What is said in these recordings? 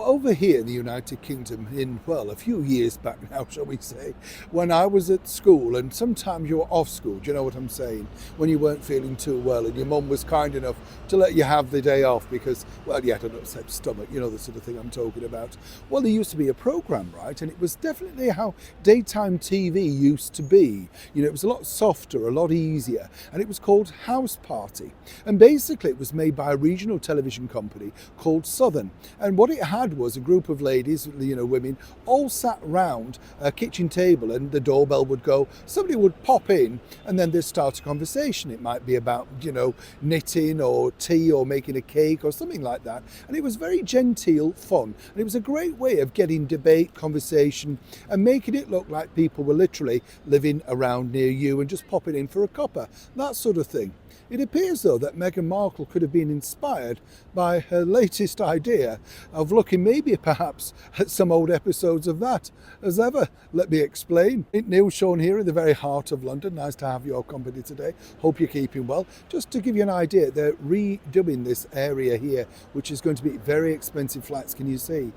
Now, over here in the United Kingdom, a few years back now, shall we say, when I was at school, and sometimes you were off school, do you know what I'm saying? When you weren't feeling too well, and your mum was kind enough to let you have the day off because, well, you had an upset stomach, you know, the sort of thing I'm talking about. Well, there used to be a programme, right? And it was definitely how daytime TV used to be. You know, it was a lot softer, a lot easier, and it was called House Party. And basically, it was made by a regional television company called Southern. And what it had was a group of ladies, you know, women, all sat round a kitchen table, and the doorbell would go, somebody would pop in, and then they'd start a conversation. It might be about, you know, knitting or tea or making a cake or something like that. And it was very genteel fun. And it was a great way of getting debate, conversation, and making it look like people were literally living around near you and just popping in for a cuppa, that sort of thing. It appears, though, that Meghan Markle could have been inspired by her latest idea of looking maybe perhaps at some old episodes of that. As ever, let me explain. Neil Sean here in the very heart of London. Nice to have your company today. Hope you're keeping well. Just to give you an idea, they're redoing this area here, which is going to be very expensive flats. Can you see?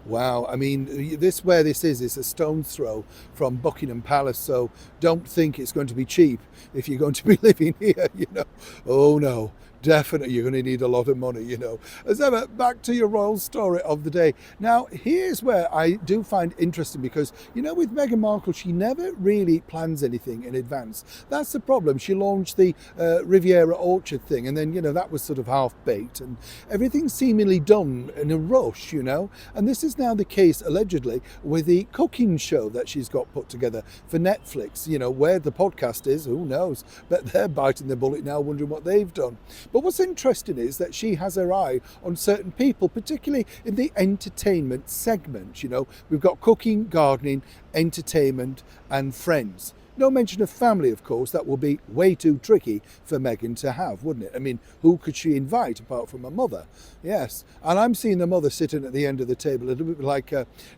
Wow, I mean, where this is a stone's throw from Buckingham Palace, so don't think it's going to be cheap if you're going to be living here, you know. Oh no, definitely you're going to need a lot of money, you know. As ever, back to your royal story of the day. Now, here's where I do find interesting because, you know, with Meghan Markle, she never really plans anything in advance. That's the problem. She launched the Riviera Orchard thing, and then, you know, that was sort of half-baked, and everything's seemingly done in a rush, you know. And this is now the case, allegedly, with the cooking show that she's got put together for Netflix. You know, where the podcast is, who knows? But they're biting the bullet now, wondering what they've done. But what's interesting is that she has her eye on certain people, particularly in the entertainment segment. You know, we've got cooking, gardening, entertainment, and friends. No mention of family, of course. That will be way too tricky for Meghan to have, wouldn't it? I mean, who could she invite apart from her mother? Yes. And I'm seeing the mother sitting at the end of the table, a little bit like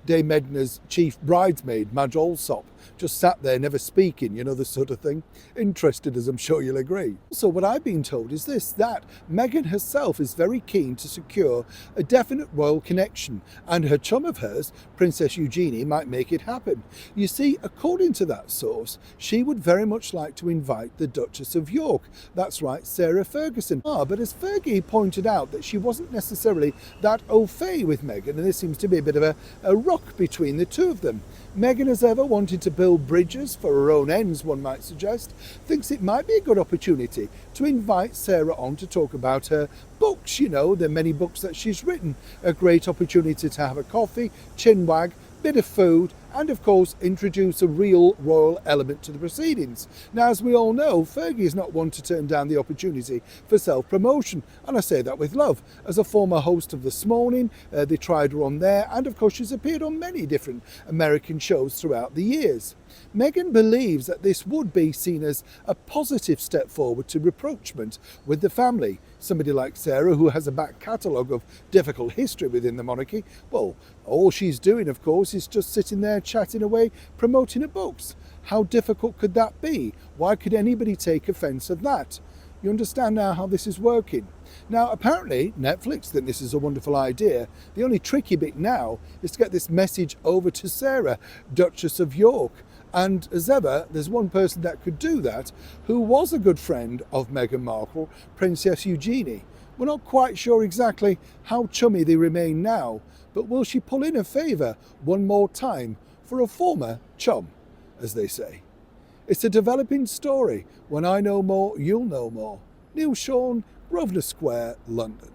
Dame Edna's chief bridesmaid, Madge Allsop, just sat there, never speaking, you know, this sort of thing. Interested, as I'm sure you'll agree. So what I've been told is this, that Meghan herself is very keen to secure a definite royal connection, and her chum of hers, Princess Eugenie, might make it happen. You see, according to that source, she would very much like to invite the Duchess of York. That's right, Sarah Ferguson. But as Fergie pointed out, that she wasn't necessarily that au fait with Meghan, and there seems to be a bit of a rock between the two of them. Meghan has ever wanted to build bridges for her own ends, one might suggest, thinks it might be a good opportunity to invite Sarah on to talk about her books, you know, the many books that she's written. A great opportunity to have a coffee, chinwag, bit of food, and of course introduce a real royal element to the proceedings. Now, as we all know, Fergie is not one to turn down the opportunity for self-promotion, and I say that with love. As a former host of This Morning, they tried her on there, and of course she's appeared on many different American shows throughout the years. Meghan believes that this would be seen as a positive step forward to rapprochement with the family. Somebody like Sarah, who has a back catalogue of difficult history within the monarchy, well, all she's doing, of course, is just sitting there chatting away, promoting her books. How difficult could that be? Why could anybody take offence at that? You understand now how this is working. Now, apparently, Netflix think this is a wonderful idea. The only tricky bit now is to get this message over to Sarah, Duchess of York. And as ever, there's one person that could do that, who was a good friend of Meghan Markle, Princess Eugenie. We're not quite sure exactly how chummy they remain now, but will she pull in a favour one more time for a former chum, as they say? It's a developing story. When I know more, you'll know more. Neil Sean, Grosvenor Square, London.